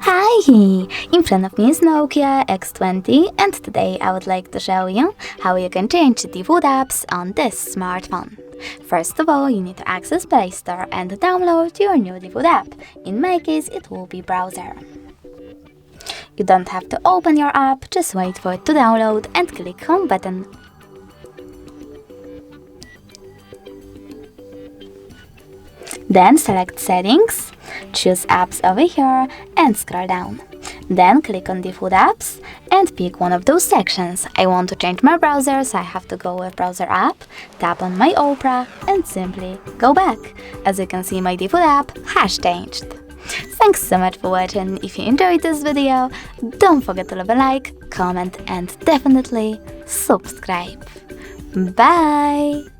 Hi! In front of me is Nokia X20, and today I would like to show you how you can change the default apps on this smartphone. First of all, you need to access Play Store and download your new default app. In my case, it will be Browser. You don't have to open your app, just wait for it to download and click Home button. Then select Settings, choose Apps over here and scroll down. Then click on Default Apps and pick one of those sections. I want to change my browser, so I have to go with Browser app, tap on my Opera and simply go back. As you can see, my default app has changed. Thanks so much for watching. If you enjoyed this video, don't forget to leave a like, comment and definitely subscribe. Bye!